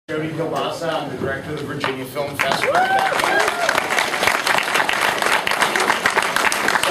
Jody Kielbasa, I'm the director of the Virginia Film Festival. So,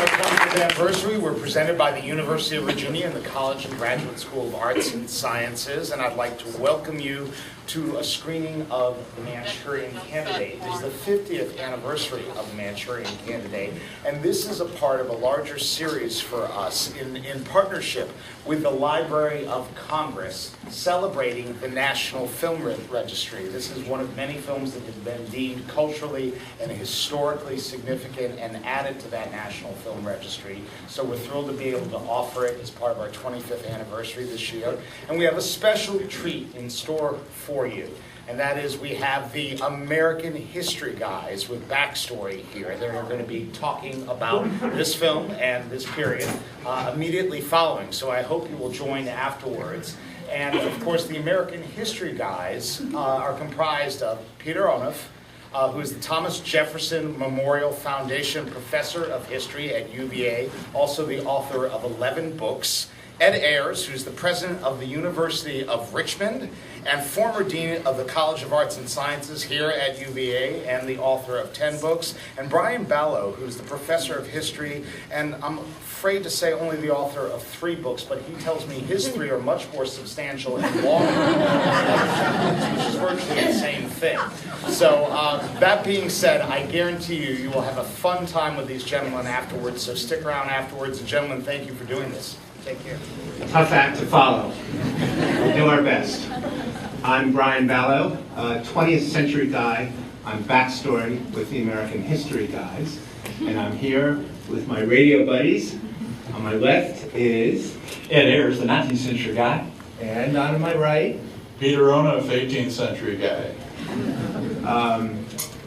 20th anniversary, we're presented by the University of Virginia and the College and Graduate School of Arts and Sciences, and I'd like to welcome you to a screening of The Manchurian Candidate. It is the 50th anniversary of The Manchurian Candidate, and this is a part of a larger series for us in partnership with the Library of Congress, celebrating the National Film Registry. This is one of many films that have been deemed culturally and historically significant and added to that National Film Registry. So we're thrilled to be able to offer it as part of our 25th anniversary this year. And we have a special treat in store for you. And that is, we have the American History guys with backstory here. They're going to be talking about this film and this period immediately following. So I hope you will join afterwards. And of course, the American History guys are comprised of Peter Onuf, who is the Thomas Jefferson Memorial Foundation Professor of History at UVA, also the author of 11 books. Ed Ayers, who's the president of the University of Richmond and former dean of the College of Arts and Sciences here at UVA and the author of 10 books. And Brian Balogh, who's the professor of history and I'm afraid to say only the author of 3 books, but he tells me his 3 are much more substantial and longer, which is virtually the same thing. So that being said, I guarantee you will have a fun time with these gentlemen afterwards, so stick around afterwards. And gentlemen, thank you for doing this. Take care. Tough act to follow. We'll do our best. I'm Brian Balogh, 20th century guy. I'm backstory with the American History guys. And I'm here with my radio buddies. On my left is Ed Ayers, the 19th century guy. And on my right, Peter Onuf, 18th century guy.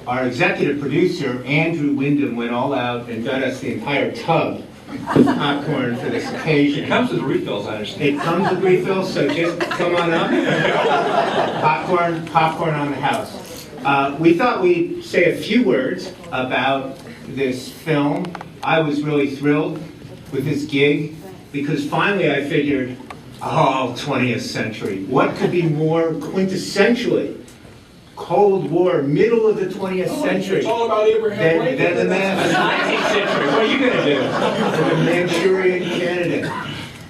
Our executive producer, Andrew Wyndham, went all out and got us the entire tub of popcorn for this occasion. It comes with refills, I understand. It comes with refills, so just come on up. Popcorn on the house. We thought we'd say a few words about this film. I was really thrilled with this gig because finally I figured, 20th century. What could be more quintessentially Cold War, middle of the 20th century? It's all about Abraham Lincoln. Then the man of the 19th century. What are you going to do? The Manchurian Candidate.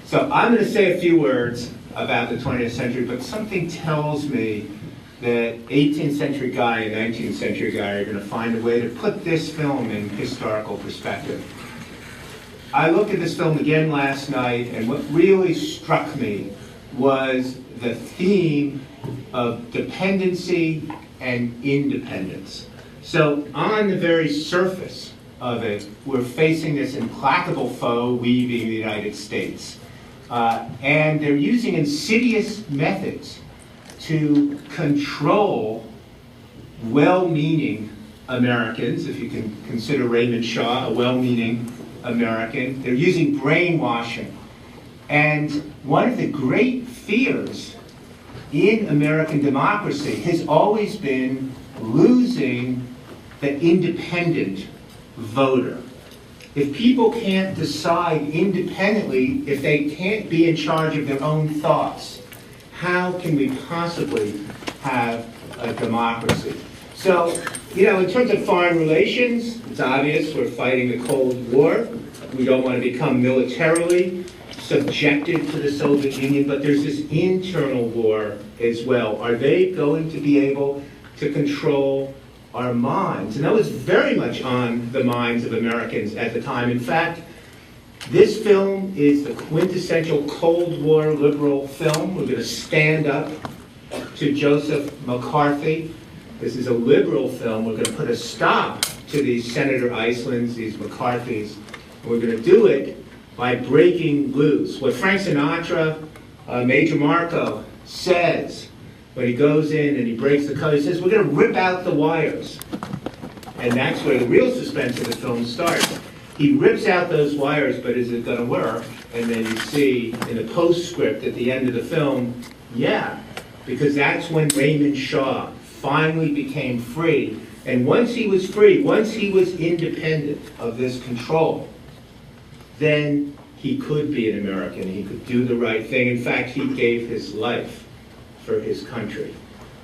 So I'm going to say a few words about the 20th century, but something tells me that 18th century guy and 19th century guy are going to find a way to put this film in historical perspective. I looked at this film again last night, and what really struck me was the theme of dependency and independence. So on the very surface of it, we're facing this implacable foe, we being the United States. And they're using insidious methods to control well-meaning Americans, if you can consider Raymond Shaw a well-meaning American. They're using brainwashing. And one of the great fears in American democracy has always been losing the independent voter. If people can't decide independently, if they can't be in charge of their own thoughts, how can we possibly have a democracy? So, in terms of foreign relations, it's obvious we're fighting the Cold War. We don't want to become militarily subjected to the Soviet Union, but there's this internal war as well. Are they going to be able to control our minds? And that was very much on the minds of Americans at the time. In fact, this film is the quintessential Cold War liberal film. We're going to stand up to Joseph McCarthy. This is a liberal film. We're going to put a stop to these Senator Icelands, these McCarthys. And we're going to do it by breaking loose. What Frank Sinatra, Major Marco, says when he goes in and he breaks the code, he says, we're going to rip out the wires. And that's where the real suspense of the film starts. He rips out those wires, but is it going to work? And then you see in the postscript at the end of the film, yeah, because that's when Raymond Shaw finally became free. And once he was free, once he was independent of this control, then he could be an American. He could do the right thing. In fact, he gave his life for his country.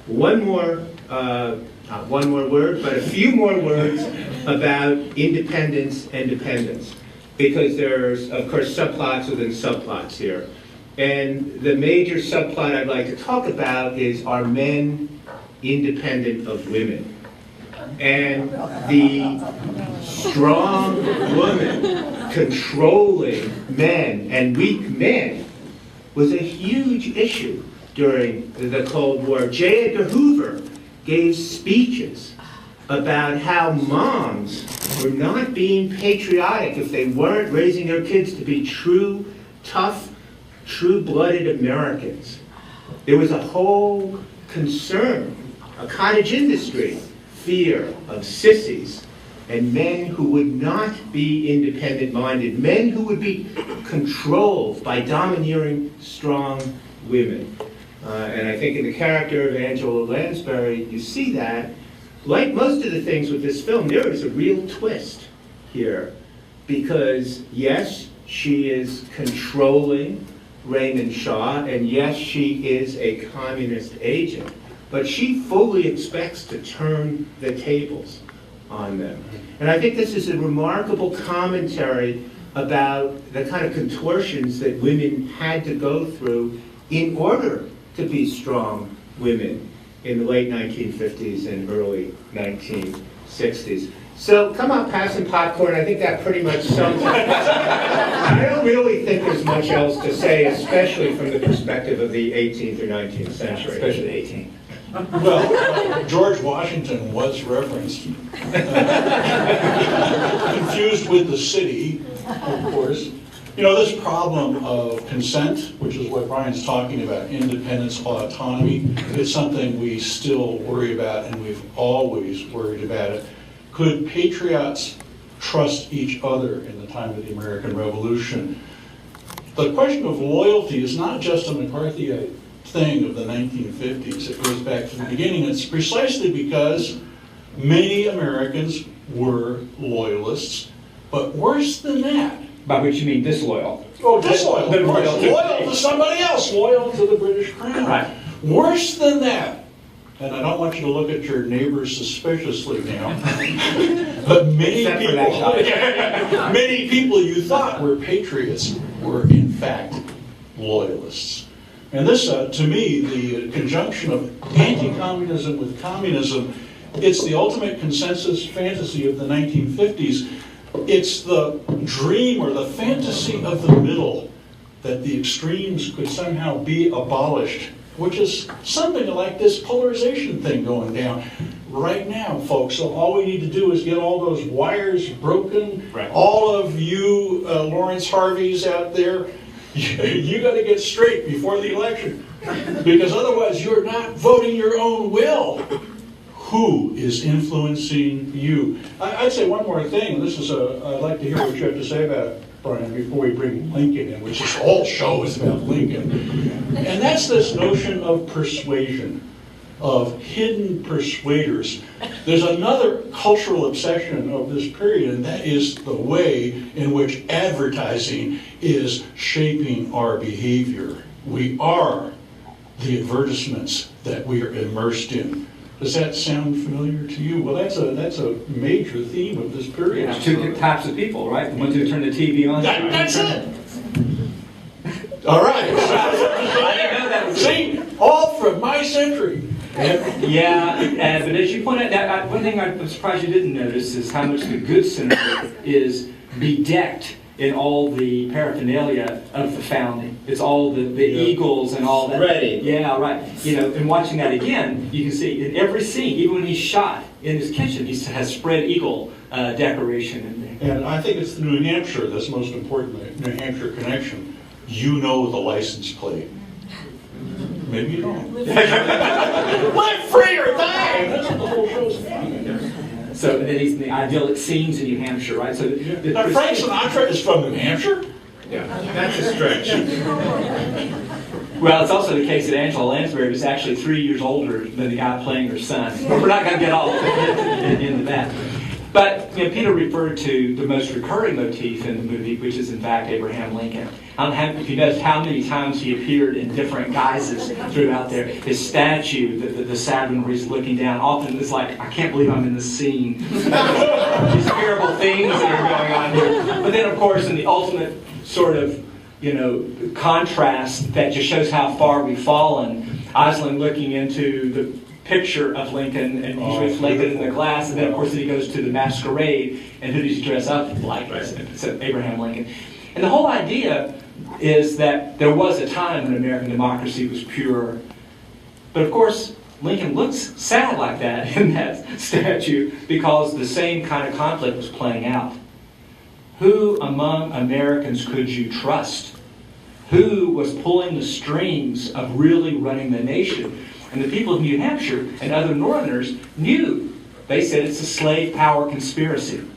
one more, not one more word, but a few more words about independence and dependence. Because there's, of course, subplots within subplots here. And the major subplot I'd like to talk about is, are men independent of women? And the strong woman controlling men and weak men was a huge issue during the Cold War. J. Edgar Hoover gave speeches about how moms were not being patriotic if they weren't raising their kids to be true, tough, true-blooded Americans. There was a whole concern, a cottage industry, fear of sissies, and men who would not be independent-minded, men who would be controlled by domineering, strong women. And I think in the character of Angela Lansbury, you see that. Like most of the things with this film, there is a real twist here. Because, yes, she is controlling Raymond Shaw, and yes, she is a communist agent, but she fully expects to turn the tables on them. And I think this is a remarkable commentary about the kind of contortions that women had to go through in order to be strong women in the late 1950s and early 1960s. So come on, pass some popcorn. I think that pretty much sums it. I don't really think there's much else to say, especially from the perspective of the 18th or 19th century. Especially the 18th. Well, George Washington was referenced. Confused with the city, of course. You know, this problem of consent, which is what Brian's talking about, independence, autonomy, it's something we still worry about, and we've always worried about it. Could patriots trust each other in the time of the American Revolution? The question of loyalty is not just a McCarthyite thing of the 1950s. It goes back to the beginning. It's precisely because many Americans were loyalists, but worse than that. By which you mean disloyal. Oh, disloyal. Loyal to somebody else, loyal to the British Crown. Right. Worse than that, and I don't want you to look at your neighbors suspiciously now, but many people you thought were patriots were in fact loyalists. And this, to me, the conjunction of anti-communism with communism, it's the ultimate consensus fantasy of the 1950s. It's the dream or the fantasy of the middle, that the extremes could somehow be abolished, which is something like this polarization thing going down right now, folks. So all we need to do is get all those wires broken. Right. All of you Lawrence Harveys out there, you got to get straight before the election, because otherwise you're not voting your own will. Who is influencing you? I'd say one more thing. This is I'd like to hear what you have to say about it, Brian, before we bring Lincoln in, which this whole show is about Lincoln. And that's this notion of persuasion, of hidden persuaders. There's another cultural obsession of this period, and that is the way in which advertising is shaping our behavior. We are the advertisements that we are immersed in. Does that sound familiar to you? Well, that's a major theme of this period. There's two types of people, right? The ones who turn the TV on. That's it. All right. I didn't know that was See, all from my century. Yeah, but as you pointed out, one thing I'm surprised you didn't notice is how much the Good Center is bedecked in all the paraphernalia of the founding. It's all the eagles and all that. Ready. Yeah, right. You know, and watching that again, you can see in every scene, even when he's shot in his kitchen, he has spread eagle decoration in there. And I think it's the New Hampshire that's most important, the New Hampshire connection. You know the license plate. Maybe you don't. Live free or die! That's what the whole show's about. So then he's in the idyllic scenes in New Hampshire, right? So Now, Frank Sinatra is from New Hampshire? Yeah, that's a stretch. Well, it's also the case that Angela Lansbury was actually 3 years older than the guy playing her son. But we're not going to get all into that. But Peter referred to the most recurring motif in the movie, which is in fact Abraham Lincoln. I don't know if you noticed how many times he appeared in different guises throughout there. His statue, the Saturn where he's looking down, often it's like, I can't believe I'm in this scene. These terrible things that are going on here. But then, of course, in the ultimate sort of contrast that just shows how far we've fallen, Osling looking into the picture of Lincoln, and he's reflected in the glass, and then of course then he goes to the masquerade, and who does he dress up like? It's Abraham Lincoln. And the whole idea is that there was a time when American democracy was pure, but of course Lincoln looks sad like that in that statue because the same kind of conflict was playing out. Who among Americans could you trust? Who was pulling the strings of really running the nation? And the people of New Hampshire and other Northerners knew. They said it's a slave power conspiracy.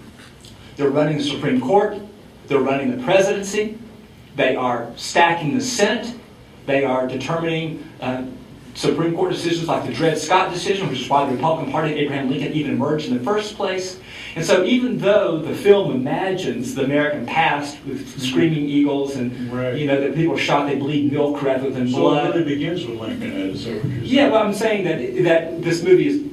They're running the Supreme Court. They're running the presidency. They are stacking the Senate. They are determining Supreme Court decisions like the Dred Scott decision, which is why the Republican Party and Abraham Lincoln even emerged in the first place. And so even though the film imagines the American past with screaming eagles and that people shot, they bleed milk rather than blood. So it really begins with Lincoln, is that what you're saying? Yeah, well, I'm saying that this movie is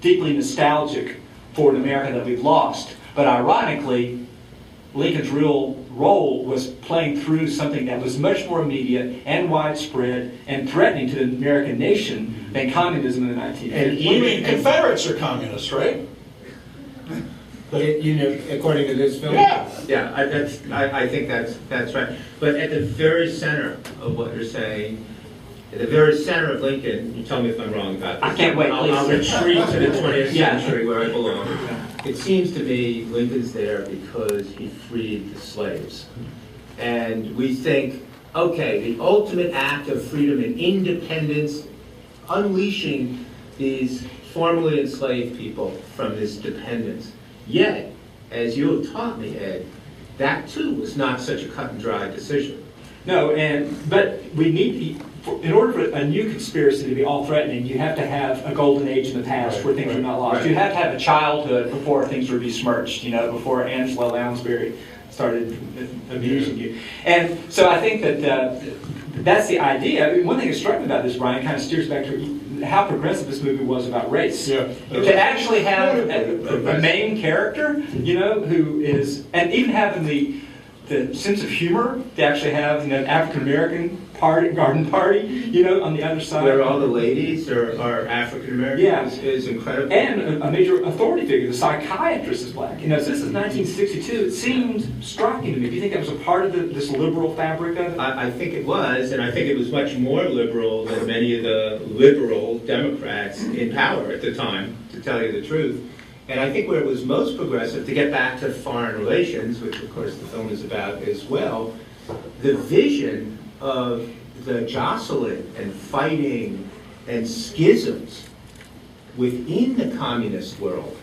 deeply nostalgic for an America that we've lost. But ironically, Lincoln's real role was playing through something that was much more immediate and widespread and threatening to the American nation than communism in the 1950s. You mean Confederates are communists, right? According to this film? Yeah. Yeah, I think that's right. But at the very center of what you're saying, at the very center of Lincoln, you tell me if I'm wrong about this. I can't wait, please. I'll retreat to the 20th century where I belong. It seems to me Lincoln's there because he freed the slaves. And we think, okay, the ultimate act of freedom and independence, unleashing these formerly enslaved people from this dependence. Yet, as you have taught me, Ed, that too was not such a cut and dry decision. No, but we need in order for a new conspiracy to be all-threatening, you have to have a golden age in the past where things are not lost. Right. You have to have a childhood before things were besmirched, before Angela Lounsbury started abusing you. And so I think that that's the idea. I mean, one thing that struck me about this, Brian, kind of steers back to how progressive this movie was about race. Yeah. To actually have a main character, who is, and even having the sense of humor to actually have an African-American garden party, on the other side. Where all the ladies are African Americans is incredible. And a major authority figure, the psychiatrist is black. So this is 1962. It seemed striking to me. Do you think that was a part of this liberal fabric of it? I think it was, and I think it was much more liberal than many of the liberal Democrats in power at the time, to tell you the truth. And I think where it was most progressive, to get back to foreign relations, which of course the film is about as well, the vision of the jostling and fighting and schisms within the communist world,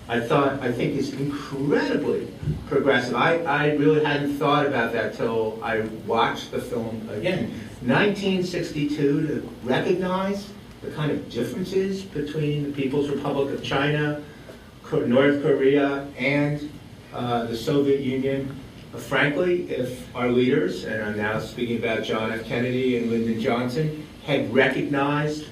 I think is incredibly progressive. I really hadn't thought about that till I watched the film again. 1962, to recognize the kind of differences between the People's Republic of China, North Korea, and the Soviet Union. Frankly, if our leaders, and I'm now speaking about John F. Kennedy and Lyndon Johnson, had recognized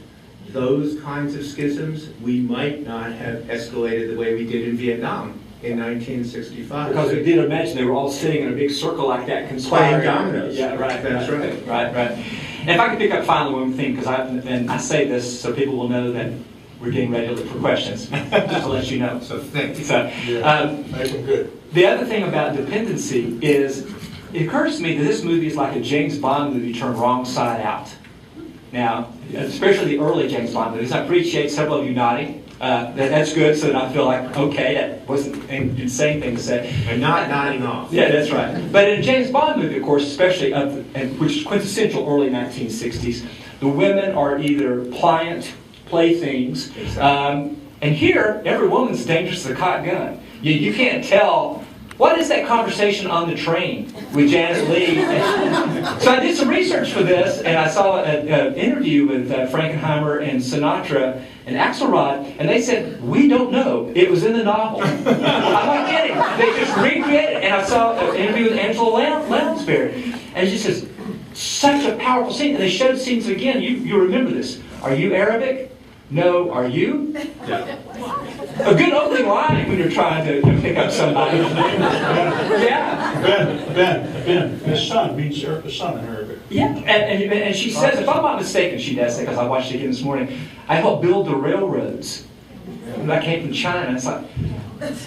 those kinds of schisms, we might not have escalated the way we did in Vietnam in 1965. Because we did imagine they were all sitting in a big circle like that, conspiring. Playing dominoes. Yeah, right. That's right. Right. And if I could pick up finally one thing, because I say this so people will know that we're getting ready for questions, just to let you know. So thank you. So, Make them good. the other thing about dependency is, it occurs to me that this movie is like a James Bond movie turned wrong side out. Now, especially the early James Bond movies, I appreciate several of you nodding. That's good, so that I feel like, okay, that wasn't an insane thing to say. And not nodding off. Yeah, that's right. But in a James Bond movie, of course, especially, which is quintessential early 1960s, the women are either pliant playthings. Exactly. And here, every woman's dangerous as a cotton gun. You can't tell. What is that conversation on the train with Janet Leigh? So I did some research for this, and I saw an interview with Frankenheimer and Sinatra, and Axelrod, and they said, we don't know. It was in the novel. I'm not kidding. They just recreated it. And I saw an interview with Angela Lansbury, and she says, such a powerful scene. And they showed scenes again. You remember this. Are you Arabic? No. Are you? Yeah. A good opening line when you're trying to pick up somebody. Yeah. Ben, his son means son in Arabic. Yeah, and she says, if I'm not mistaken, she does say, because I watched it again this morning, I helped build the railroads. And I came from China, and it's like,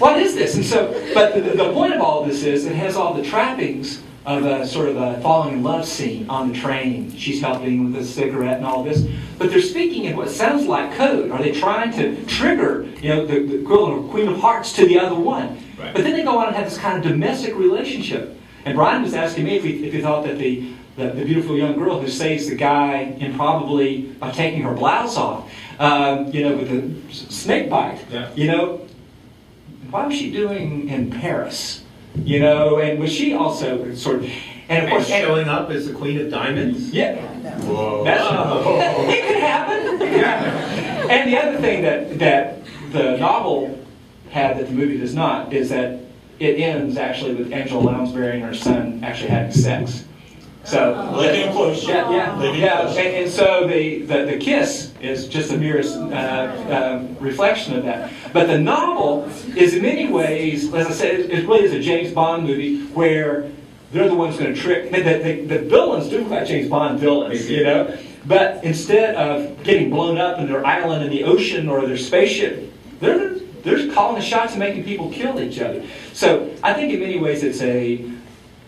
what is this? And so, but the point of all of this is, it has all the trappings of a sort of a falling in love scene on the train. She's helping with a cigarette and all this. But they're speaking in what sounds like code. Are they trying to trigger, the equivalent of Queen of Hearts to the other one? Right. But then they go on and have this kind of domestic relationship. And Brian was asking me if he thought that the beautiful young girl who saves the guy improbably by taking her blouse off, with the snake bite, why was she doing in Paris? And was she also sort of... And of course, showing up as the Queen of Diamonds? Yeah. Whoa. It could happen. And the other thing that the novel had that the movie does not is that it ends actually with Angela Lansbury and her son actually having sex. So they came close. Yeah. And so the kiss is just a mere reflection of that. But the novel is in many ways, as I said, it really is a James Bond movie where they're the ones going to trick. The villains do look like James Bond villains, But instead of getting blown up in their island in the ocean or their spaceship, they're calling the shots and making people kill each other. So I think in many ways it's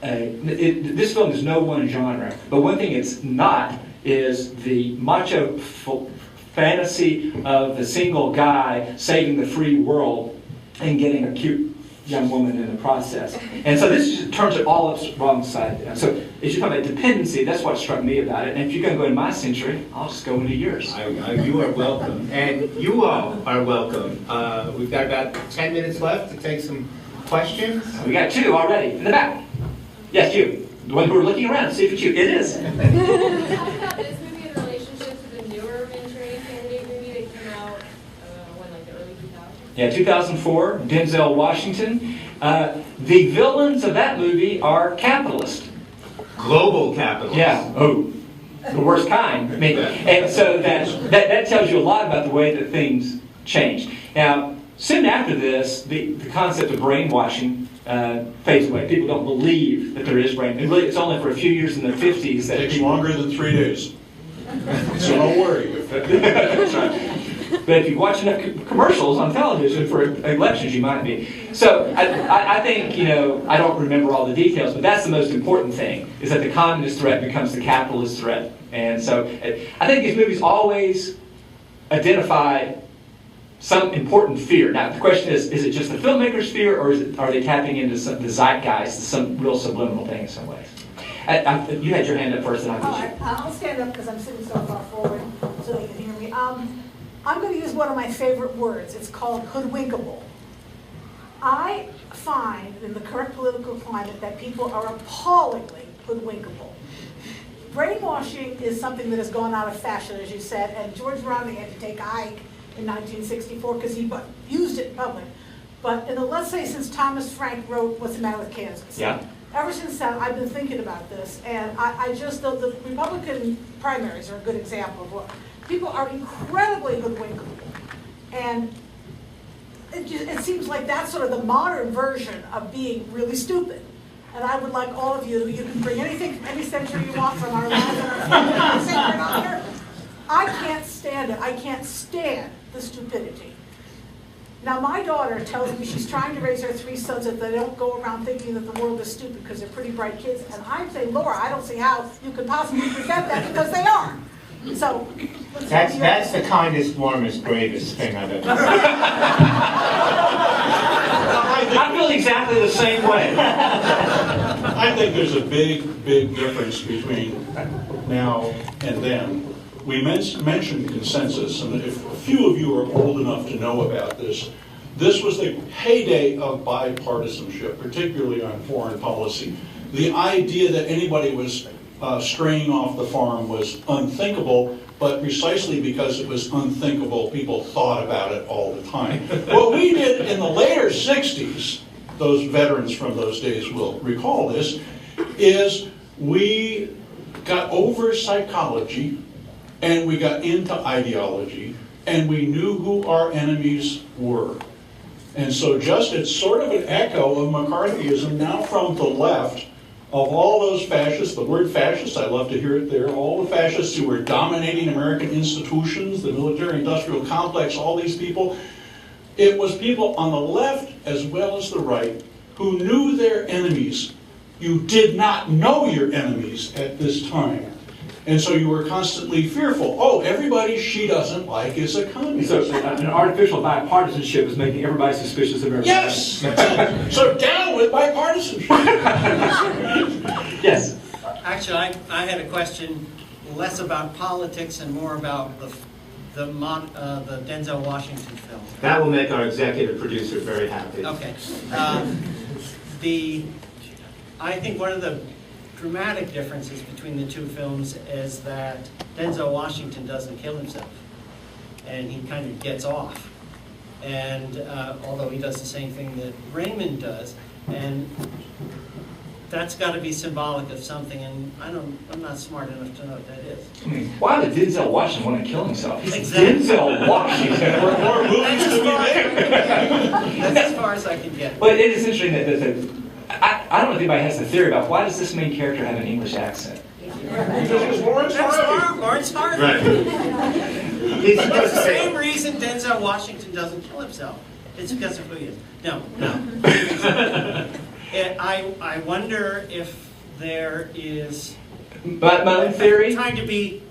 this film is no one genre, but one thing it's not is the macho fantasy of the single guy saving the free world and getting a cute young woman in the process. And so this just turns it all wrong side down. So as you talk about dependency, that's what struck me about it. And if you're going to go into my century, I'll just go into yours. You are welcome. And you all are welcome. We've got about 10 minutes left to take some questions. We got two already in the back. Yes, you. The one who are looking around, see if it's you. It is. Talk about this movie in relationship to the newer Manchurian Candidate movie that came out, the early 2000s? Yeah, 2004, Denzel Washington. The villains of that movie are capitalist. Global capitalists. Yeah. Oh, the worst kind. And so that tells you a lot about the way that things changed. Now, soon after this, the concept of brainwashing fades away. People don't believe that there is brain. It's only for a few years in the 50s that it takes longer than 3 days. So don't worry. That's right. But if you watch enough commercials on television for elections, you might be. So I think, I don't remember all the details, but that's the most important thing, is that the communist threat becomes the capitalist threat. And so I think these movies always identify some important fear. Now, the question is it just the filmmaker's fear, or are they tapping into the zeitgeist, some real subliminal thing in some ways? You had your hand up first, and I'll stand up because I'm sitting so far forward so they can hear me. I'm going to use one of my favorite words. It's called hoodwinkable. I find in the current political climate that people are appallingly hoodwinkable. Brainwashing is something that has gone out of fashion, as you said, and George Romney had to take Ike in 1964 because he used it in public. But let's say since Thomas Frank wrote What's the Matter with Kansas? Yeah. Ever since then, I've been thinking about this, and the Republican primaries are a good example of what people are incredibly hoodwinkable, and it seems like that's sort of the modern version of being really stupid. And I would like all of you can bring anything from any century you want from our lives and our century on here. I can't stand it. I can't stand the stupidity. Now, my daughter tells me she's trying to raise her 3 sons that they don't go around thinking that the world is stupid because they're pretty bright kids. And I'm saying, Laura, I don't see how you could possibly present that because they are. So that's the kindest, warmest, bravest thing I've ever seen. I feel exactly the same way. I think there's a big, big difference between now and then. We mentioned consensus, and if a few of you are old enough to know about this, this was the heyday of bipartisanship, particularly on foreign policy. The idea that anybody was straying off the farm was unthinkable, but precisely because it was unthinkable, people thought about it all the time. What we did in the later 60s, those veterans from those days will recall this, is we got over psychology and we got into ideology and we knew who our enemies were. And so just it's sort of an echo of McCarthyism now from the left of all those fascists, the word fascist, I love to hear it there, all the fascists who were dominating American institutions, the military-industrial complex, all these people. It was people on the left as well as the right who knew their enemies. You did not know your enemies at this time. And so you were constantly fearful. Oh, everybody she doesn't like is a communist. So an artificial bipartisanship is making everybody suspicious of everybody. Yes! So down with bipartisanship. Yes. Actually, I had a question less about politics and more about the Denzel Washington film. That will make our executive producer very happy. Okay. I think one of the dramatic differences between the two films is that Denzel Washington doesn't kill himself, and he kind of gets off. And although he does the same thing that Raymond does, and that's got to be symbolic of something. And I'm not smart enough to know what that is. I mean, why would Denzel Washington want to kill himself? He's Exactly. Denzel Washington. More movies to be made. That's as far as I can get. But it is interesting that I don't know if anybody has a theory about why does this main character have an English accent? Because it's Lawrence That's Harvey. Lawrence Harvey. Right. He's It's supposed the to same say, reason Denzel Washington doesn't kill himself. It's because of who he is. No. I wonder if there is But my own theory, trying to be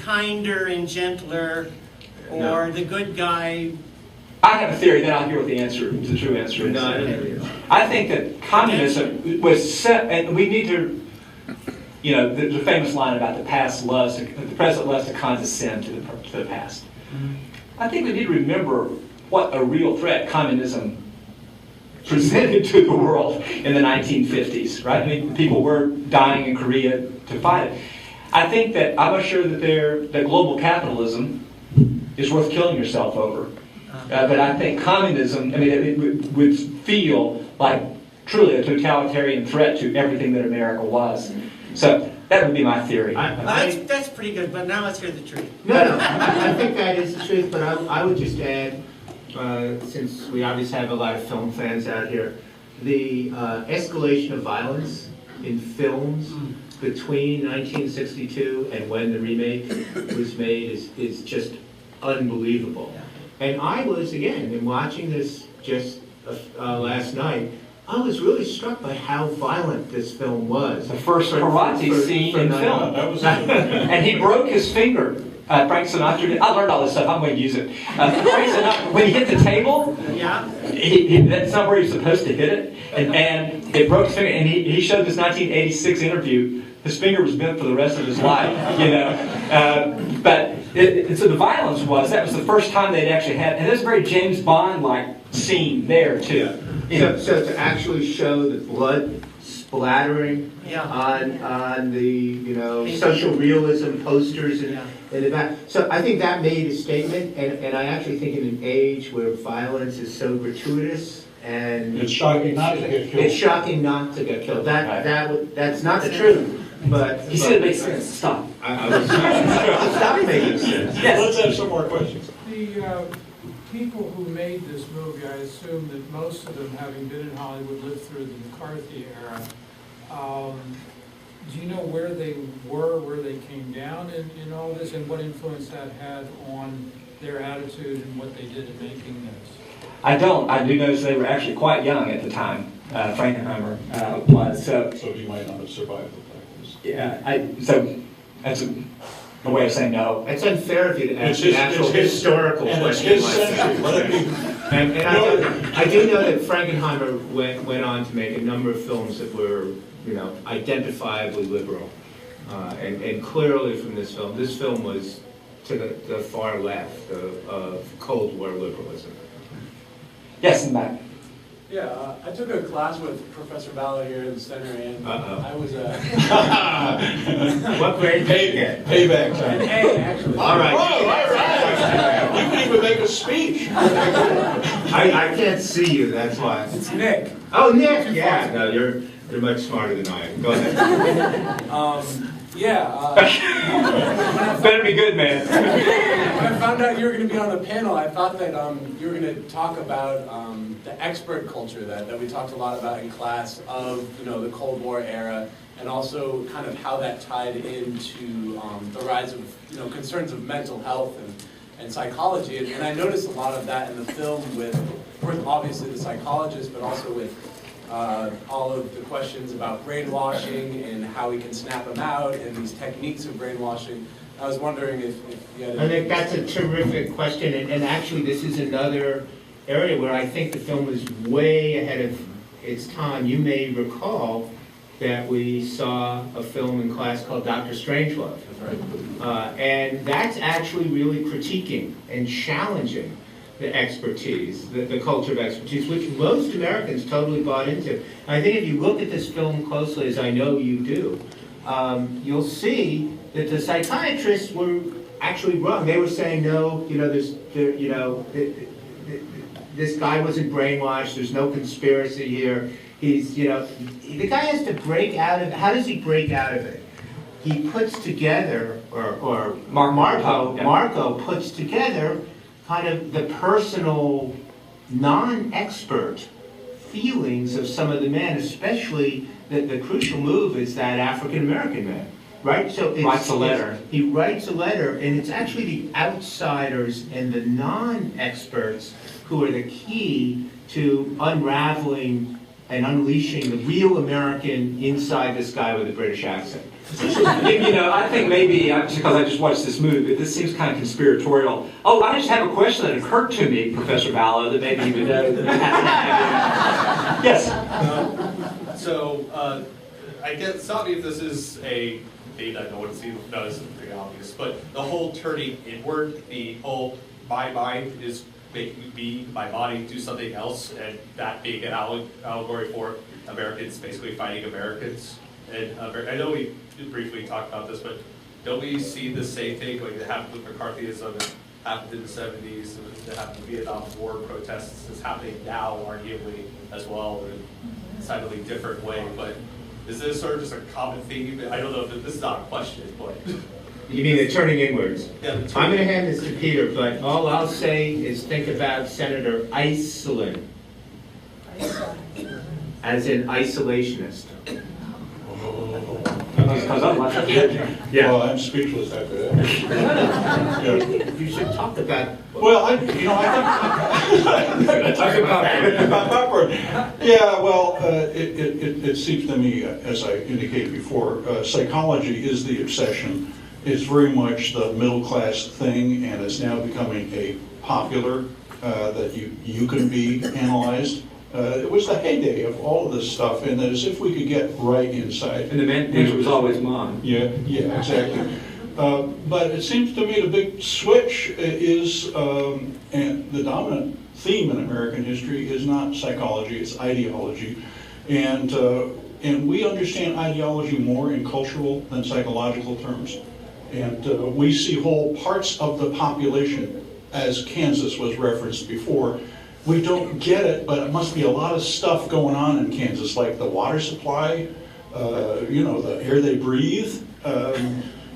kinder and gentler, or the good guy. I have a theory, then I'll hear what the true answer is. No, I don't agree. I think that communism was set, and we need to, the famous line about the present loves to condescend to the past. I think we need to remember what a real threat communism presented to the world in the 1950s, right? I mean, people were dying in Korea to fight it. I think that I'm not sure that global capitalism is worth killing yourself over. But I think communism, it would feel like truly a totalitarian threat to everything that America was. So that would be my theory. That's pretty good, but now let's hear the truth. No, I think that is the truth, but I would just add, since we obviously have a lot of film fans out here, the escalation of violence in films between 1962 and when the remake was made is just unbelievable. And I was, again, in watching this just last night, I was really struck by how violent this film was. The first karate scene in film. That was And he broke his finger. Frank Sinatra did. I learned all this stuff. I'm going to use it. Frank Sinatra, when he hit the table, Yeah. that's not where he was supposed to hit it. And it broke his finger. And he showed this 1986 interview. His finger was bent for the rest of his life, so the violence that was the first time they'd actually had, and it was a very James Bond-like scene there, too. So to actually show the blood splattering on the social realism posters in the back. So I think that made a statement, and I actually think in an age where violence is so gratuitous and It's shocking not to get killed. it's shocking not to get killed. That's not the truth. But He said it makes sense. Stop. I was stop making sense. Yes. Let's have some more questions. The people who made this movie, I assume that most of them, having been in Hollywood, lived through the McCarthy era. Do you know where they were, where they came down in all this, and what influence that had on their attitude and what they did in making this? I don't. I do notice they were actually quite young at the time. Frankenheimer was. So he might not have survived the practice. yeah. So that's a way of saying no. It's unfair if you ask It's an actual his- historical And it's question his like century. that. Let it be. And I do know that Frankenheimer went on to make a number of films that were, identifiably liberal. And clearly from this film was to the far left of Cold War liberalism. Yes, in back. Yeah, I took a class with Professor Balogh here in the center, and I was What grade did you get? Payback time. an A, actually. All right. Oh, all right. You can even make a speech. I can't see you, that's why. It's Nick. Oh, Nick, yeah, no, you're much smarter than I am. Go ahead. Better be good, man. When I found out you were going to be on the panel, I thought that you were going to talk about the expert culture that we talked a lot about in class of the Cold War era, and also kind of how that tied into the rise of concerns of mental health and psychology. And I noticed a lot of that in the film with obviously the psychologists, but also with all of the questions about brainwashing and how we can snap them out and these techniques of brainwashing. I was wondering if you had... I think that's a terrific question, and actually this is another area where I think the film is way ahead of its time. You may recall that we saw a film in class called Dr. Strangelove. That's right. And that's actually really critiquing and challenging the expertise, the culture of expertise, which most Americans totally bought into. I think if you look at this film closely, as I know you do, you'll see that the psychiatrists were actually wrong. They were saying, no, this guy wasn't brainwashed, there's no conspiracy here. He's, the guy has to break out of it. How does he break out of it? He puts together, or Marco puts together kind of the personal, non-expert feelings of some of the men, especially the crucial move is that African-American man, right? So Writes a letter. He writes a letter, and it's actually the outsiders and the non-experts who are the key to unraveling and unleashing the real American inside this guy with a British accent. I think maybe, just because I just watched this movie, but this seems kind of conspiratorial. Oh, I just have a question that occurred to me, Professor Balogh, that maybe you would know. Yes? I guess, stop me if this is a date I know what it does, it's pretty obvious, but the whole turning inward, the whole my mind is making me, my body, do something else, and that being an allegory for Americans basically fighting Americans. And I know we briefly talked about this, but don't we see the same thing like that happened with McCarthyism, it happened in the 70s, it happened in the Vietnam War protests, it's happening now arguably as well in a slightly different way, but is this sort of just a common theme? I don't know if this is not a question, but... You mean the turning inwards? Yeah, I'm going to hand this to Peter, but all I'll say is think about Senator Iselin, as in isolationist. Yeah. Well, I'm speechless after that. You should talk about. Well, I think talk about yeah. Well, it seems to me, as I indicated before, psychology is the obsession. It's very much the middle class thing, and it's now becoming a popular that you can be analyzed. It was the heyday of all of this stuff, and as if we could get right inside. And the main picture was always mine. Yeah, exactly. But it seems to me the big switch is, and the dominant theme in American history is not psychology, it's ideology. And we understand ideology more in cultural than psychological terms. And we see whole parts of the population, as Kansas was referenced before. We don't get it, but it must be a lot of stuff going on in Kansas, like the water supply, the air they breathe.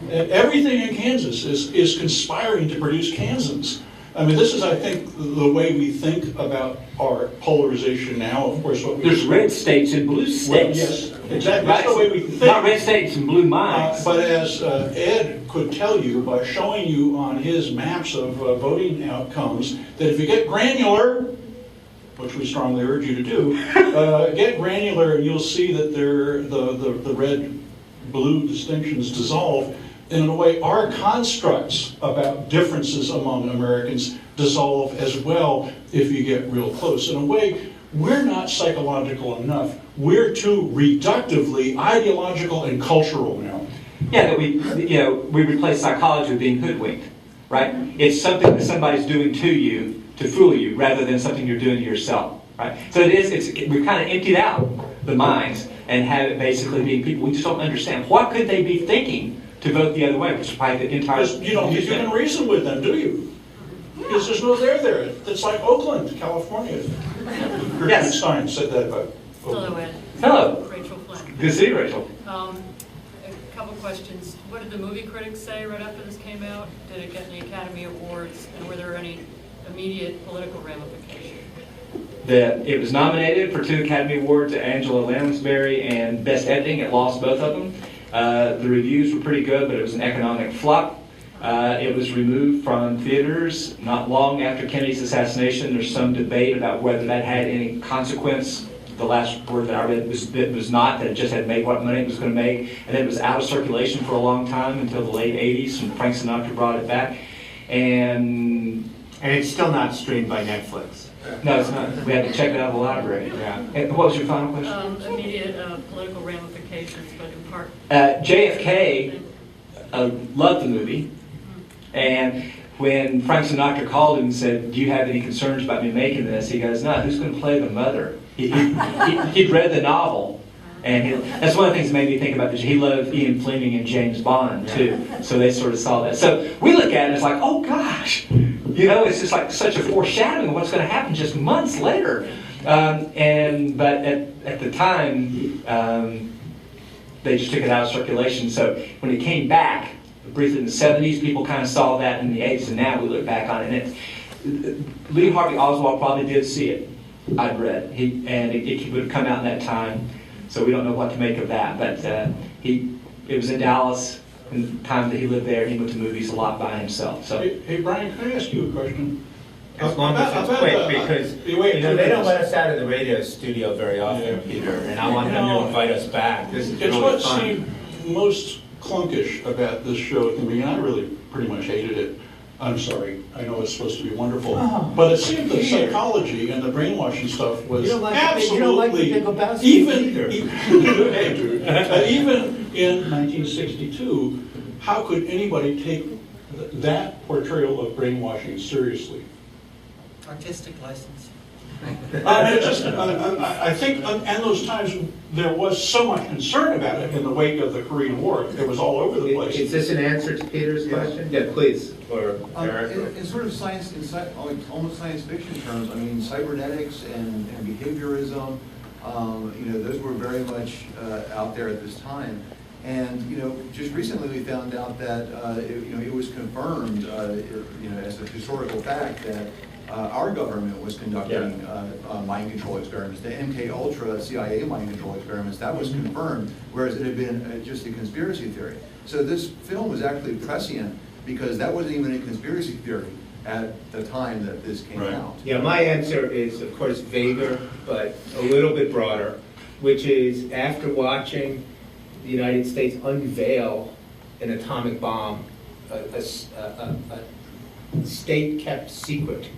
Everything in Kansas is conspiring to produce Kansans. I mean, this is, I think, the way we think about our polarization now. Of course, there's red states and blue states. Well, yes, exactly. That's the way we think. Not red states and blue minds. But as Ed could tell you by showing you on his maps of voting outcomes, that if you get granular, which we strongly urge you to do, get granular, and you'll see that the red-blue distinctions dissolve. And in a way, our constructs about differences among Americans dissolve as well if you get real close. In a way, we're not psychological enough. We're too reductively ideological and cultural now. Yeah, that we replace psychology with being hoodwinked, right? It's something that somebody's doing to you to fool you rather than something you're doing to yourself, right? So we've kind of emptied out the minds and have it basically being people we just don't understand. What could they be thinking to vote the other way, which is probably the entire... Because you don't human reason with them, do you? Because there's no there. It's like Oakland, California. Yes. Stein said that about Hello, Oakland. Ed. Hello. Rachel Flynn. Good to see you, Rachel. A couple questions. What did the movie critics say right after this came out? Did it get any Academy Awards? And were there any immediate political ramifications? It was nominated for 2 Academy Awards, Angela Lansbury and Best Editing. It lost both of them. The reviews were pretty good, but it was an economic flop. It was removed from theaters not long after Kennedy's assassination. There's some debate about whether that had any consequence. The last word that I read was not, that it just had made what money it was going to make. And then it was out of circulation for a long time until the late 80s, when Frank Sinatra brought it back. And it's still not streamed by Netflix. No, it's not. We had to check it out of the library. Yeah. And what was your final question? Immediate political ramifications, but in part... JFK loved the movie. And when Frank Sinatra called him and said, do you have any concerns about me making this? He goes, no, who's going to play the mother? He'd read the novel. And that's one of the things that made me think about this. He loved Ian Fleming and James Bond, too. So they sort of saw that. So we look at it and it's like, oh, gosh. You know, it's just like such a foreshadowing of what's going to happen just months later. But at the time, they just took it out of circulation. So when it came back, briefly in the 70s, people kind of saw that in the 80s, and now we look back on it. And Lee Harvey Oswald probably did see it, I've read. It would have come out in that time, so we don't know what to make of that. But it was in Dallas, in the time that he lived there. He went to movies a lot by himself. So. Hey Brian, can I ask you a question? As long as it's quick, because they don't let us out of the radio studio very often, Peter, and I want them to invite us back. This is it's really what fun. seemed most clunkish about this show at the beginning. I really pretty much hated it. I'm sorry. I know it's supposed to be wonderful, but it seemed the psychology and the brainwashing stuff was absolutely. You don't like the Kielbasa even in 1962, how could anybody take that portrayal of brainwashing seriously? Artistic license. I think in those times there was so much concern about it in the wake of the Korean War. It was all over the place. Is this an answer to Peter's question? Yeah, please. Or Eric? In sort of science, almost science fiction terms, I mean, cybernetics and behaviorism, those were very much out there at this time. And just recently we found out that it was confirmed, as a historical fact that our government was conducting mind control experiments, the MK Ultra CIA mind control experiments. That was confirmed, whereas it had been just a conspiracy theory. So this film was actually prescient because that wasn't even a conspiracy theory at the time that this came out. Yeah, my answer is, of course, vaguer, but a little bit broader, which is after watching the United States unveil an atomic bomb, a state-kept secret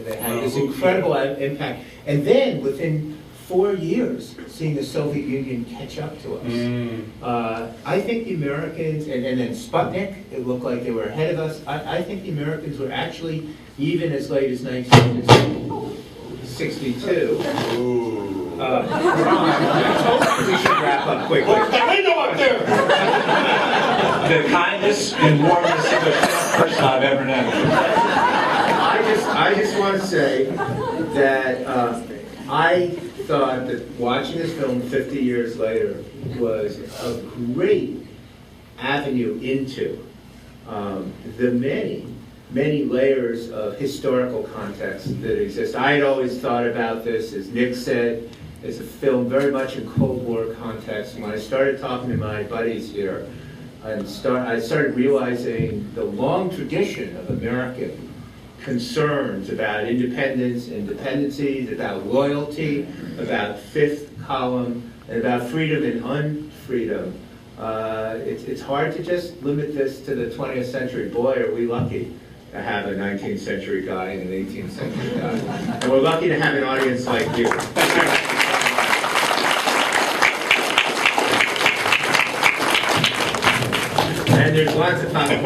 that had this incredible impact. And then, within 4 years, seeing the Soviet Union catch up to us. I think the Americans, and then Sputnik, it looked like they were ahead of us. I think the Americans were actually, even as late as 1962. We should wrap up quickly. What's that window up there? The kindest and warmest person I've ever known. I just want to say that I thought that watching this film 50 years later was a great avenue into the many layers of historical context that exist. I had always thought about this, as Nick said, as a film very much in Cold War context. When I started talking to my buddies here, I started realizing the long tradition of American concerns about independence and dependencies, about loyalty, about fifth column, and about freedom and unfreedom. It's hard to just limit this to the 20th century. Boy, are we lucky to have a 19th century guy and an 18th century guy. And we're lucky to have an audience like you. Thanks very much. And there's lots of time.